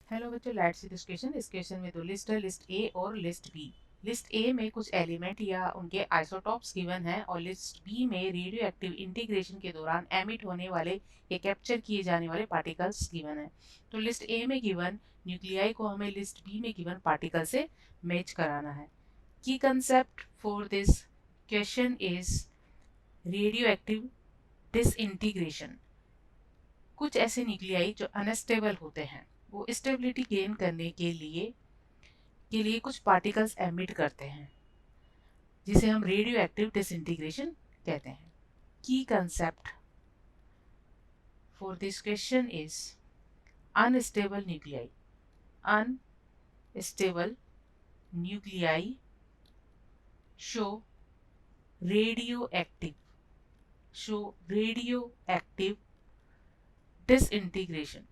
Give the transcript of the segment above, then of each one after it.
Hello बच्चों, let's see this question. इस question में दो लिस्ट है, लिस्ट ए और लिस्ट बी। लिस्ट ए में कुछ एलिमेंट या उनके आइसोटॉप्स गिवन है और लिस्ट बी में रेडियो एक्टिव इंटीग्रेशन के दौरान एमिट होने वाले या कैप्चर किए जाने वाले पार्टिकल्स गिवन है। तो लिस्ट ए में गिवन न्यूक्लियाई को हमें लिस्ट बी में गिवन पार्टिकल से मैच कराना है। की concept for this question is radio active disintegration. कुछ ऐसे न्यूक्लियाई जो अनस्टेबल होते हैं, वो स्टेबिलिटी गेन करने के लिए कुछ पार्टिकल्स एमिट करते हैं, जिसे हम रेडियो एक्टिव डिसइंटीग्रेशन कहते हैं। की concept for this question is unstable nuclei. Unstable nuclei show radio active disintegration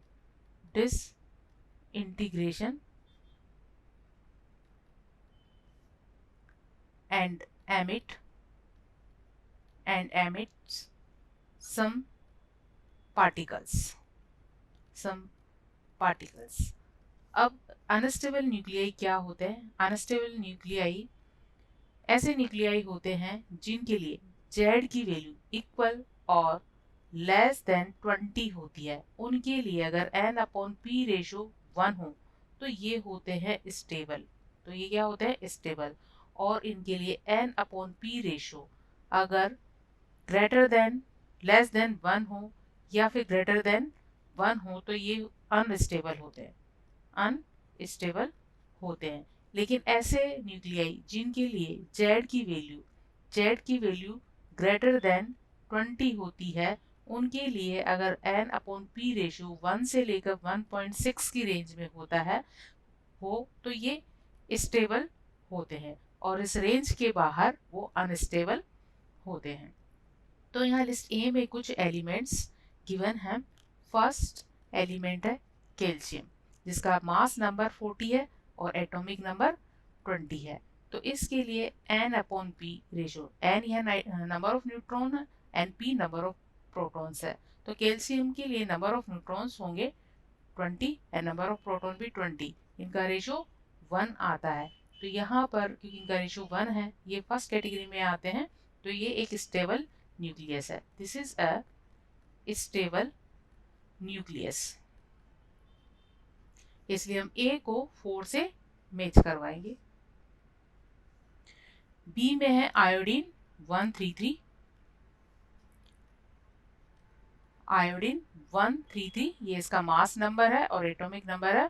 and emits some particles. अब अनस्टेबल न्यूक्लियाई क्या होते हैं? अनस्टेबल न्यूक्लियाई ऐसे न्यूक्लियाई होते हैं जिनके लिए जेड की वैल्यू इक्वल और लेस देन 20 होती है। उनके लिए अगर n अपॉन पी रेशो 1 हो तो ये होते हैं स्टेबल। तो ये क्या होते हैं? स्टेबल। और इनके लिए n अपॉन पी रेशो अगर ग्रेटर देन लेस देन 1 हो या फिर ग्रेटर देन 1 हो तो ये अनस्टेबल होते हैं। अनस्टेबल होते हैं। लेकिन ऐसे न्यूक्लियाई जिनके लिए जेड की वैल्यू ग्रेटर देन 20 होती है, उनके लिए अगर n अपॉन पी रेशो 1 से लेकर 1.6 की रेंज में होता है हो तो ये स्टेबल होते हैं, और इस रेंज के बाहर वो अनस्टेबल होते हैं। तो यहाँ लिस्ट ए में कुछ एलिमेंट्स गिवन हैं। फर्स्ट एलिमेंट है कैल्शियम, जिसका मास नंबर 40 है और एटॉमिक नंबर 20 है। तो इसके लिए n upon P ratio, n यह नंबर ऑफ न्यूट्रॉन है, and p number of protons है। तो कैल्शियम के लिए नंबर ऑफ न्यूट्रॉन्स होंगे 20 एंड नंबर ऑफ प्रोटॉन भी 20। इनका रेशो 1 आता है। तो यहाँ पर क्योंकि इनका रेशो 1 है, ये फर्स्ट कैटेगरी में आते हैं। तो ये एक स्टेबल न्यूक्लियस है। This is a stable nucleus. इसलिए हम ए को 4 से मैच करवाएंगे। बी में है आयोडीन 133। आयोडीन 133 ये इसका मास नंबर है और एटॉमिक नंबर है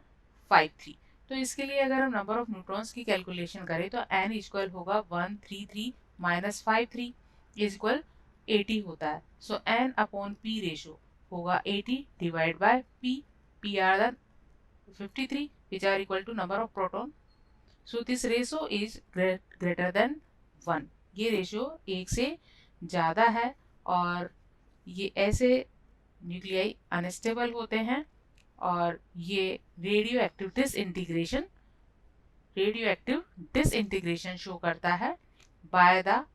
53। तो इसके लिए अगर हम नंबर ऑफ न्यूट्रॉन्स की कैलकुलेशन करें तो n इक्वल होगा 133 माइनस 53 इज इक्वल 80 होता है। So n upon p ratio होगा 80 divide by p। p are the 53 which are equal to number of proton. So this ratio is greater than 1। ये ratio 1 से ज़्यादा है और ये ऐसे न्यूक्लियाई अनस्टेबल होते हैं, और ये रेडियो एक्टिव डिसइंटीग्रेशन शो करता है by the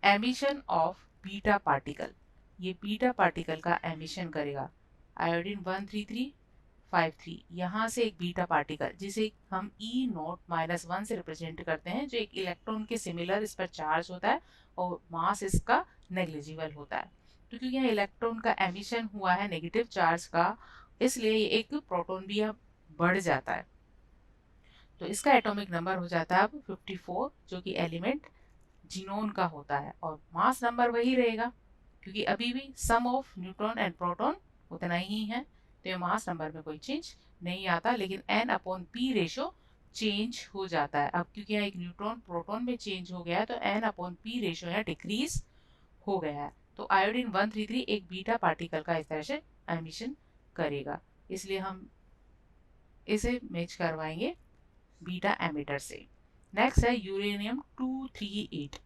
emission of beta particle. ये बीटा पार्टिकल का एमिशन करेगा। आयोडीन 13353 यहाँ से एक बीटा पार्टिकल जिसे हम E0-1 से रिप्रेजेंट करते हैं, जो एक इलेक्ट्रॉन के सिमिलर इस पर चार्ज होता है और मास इसका नेग्लिजिबल होता है। तो क्योंकि यहाँ इलेक्ट्रॉन का एमिशन हुआ है नेगेटिव चार्ज का, इसलिए ये एक प्रोटॉन भी यहाँ बढ़ जाता है। तो इसका एटॉमिक नंबर हो जाता है अब 54, जो कि एलिमेंट जिनोन का होता है, और मास नंबर वही रहेगा क्योंकि अभी भी सम ऑफ न्यूट्रॉन एंड प्रोटॉन उतना ही है। तो ये मास नंबर में कोई चेंज नहीं आता, लेकिन n upon P ratio change हो जाता है। अब क्योंकि यहाँ एक न्यूट्रॉन प्रोटॉन में चेंज हो गया है तो n अपॉन पी रेशो यहाँ डिक्रीज हो गया है। तो आयोडीन 133 एक बीटा पार्टिकल का इस तरह से एमिशन करेगा, इसलिए हम इसे मैच करवाएंगे बीटा एमिटर से। नेक्स्ट है यूरेनियम 238।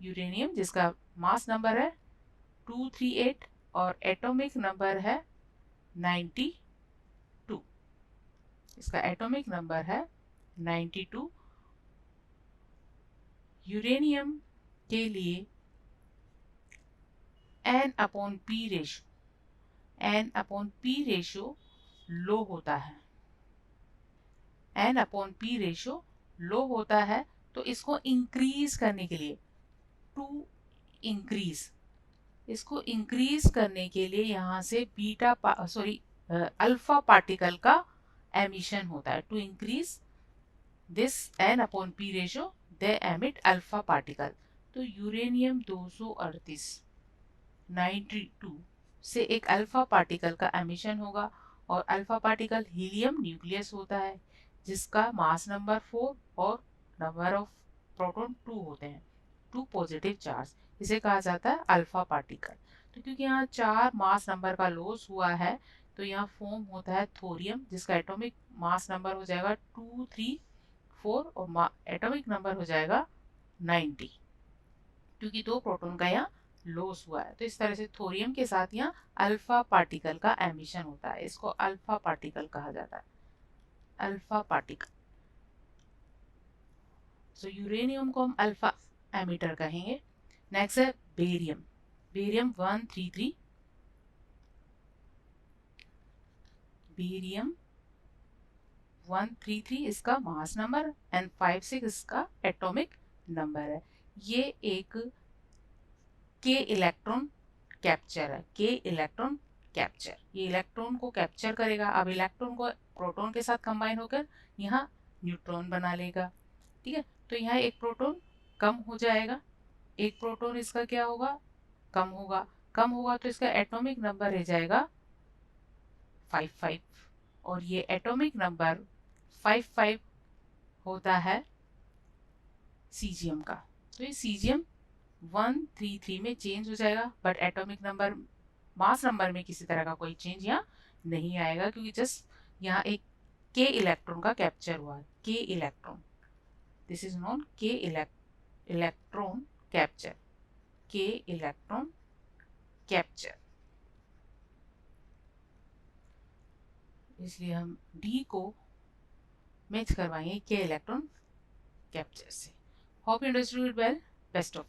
यूरेनियम जिसका मास नंबर है 238 और एटॉमिक नंबर है 92। इसका एटॉमिक नंबर है 92। यूरेनियम के लिए n upon P ratio, N upon P ratio low होता है, N upon P ratio low होता है, तो इसको इंक्रीज करने के लिए, टू इंक्रीज, इसको इंक्रीज करने के लिए यहाँ से अल्फा पार्टिकल का एमिशन होता है। To increase this N upon P ratio they emit alpha particle. तो यूरेनियम 238 92 से एक अल्फा पार्टिकल का एमिशन होगा, और अल्फा पार्टिकल हीलियम न्यूक्लियस होता है जिसका मास नंबर 4 और नंबर ऑफ प्रोटॉन 2 होते हैं, 2 पॉजिटिव चार्ज, इसे कहा जाता है अल्फा पार्टिकल। तो क्योंकि यहाँ 4 मास नंबर का लॉस हुआ है, तो यहाँ फॉर्म होता है थोरियम जिसका एटॉमिक मास नंबर हो जाएगा 2 3 4 और एटॉमिक नंबर हो जाएगा 90, क्योंकि 2 प्रोटॉन का यहाँ लॉस हुआ है। तो इस तरह से थोरियम के साथ यहाँ अल्फा पार्टिकल का एमिशन होता है, इसको अल्फा पार्टिकल कहा जाता है, अल्फा पार्टिकल। सो यूरेनियम को हम अल्फा एमिटर कहेंगे। नेक्स्ट है बेरियम, बेरियम 133, बेरियम 133 इसका मास नंबर एंड 56 इसका एटॉमिक नंबर है। ये एक के इलेक्ट्रॉन कैप्चर है, के इलेक्ट्रॉन कैप्चर, ये इलेक्ट्रॉन को कैप्चर करेगा। अब इलेक्ट्रॉन को प्रोटॉन के साथ कंबाइन होकर यहाँ न्यूट्रॉन बना लेगा, ठीक है। तो यहाँ एक प्रोटॉन कम हो जाएगा, एक प्रोटॉन इसका क्या होगा, कम होगा, कम होगा तो इसका एटॉमिक नंबर रह जाएगा 55, और ये एटॉमिक नंबर 55 होता है सीजियम का। तो ये सीजियम 133 में चेंज हो जाएगा, but atomic number mass number में किसी तरह का कोई चेंज यहाँ नहीं आएगा, क्योंकि जस्ट यहाँ एक के इलेक्ट्रॉन का कैप्चर हुआ है, के इलेक्ट्रॉन, दिस इज नॉन के इलेक्ट्रॉन कैप्चर, के इलेक्ट्रॉन कैप्चर। इसलिए हम डी को मैच करवाएंगे के इलेक्ट्रॉन कैप्चर से। Hope you understood well, best of luck.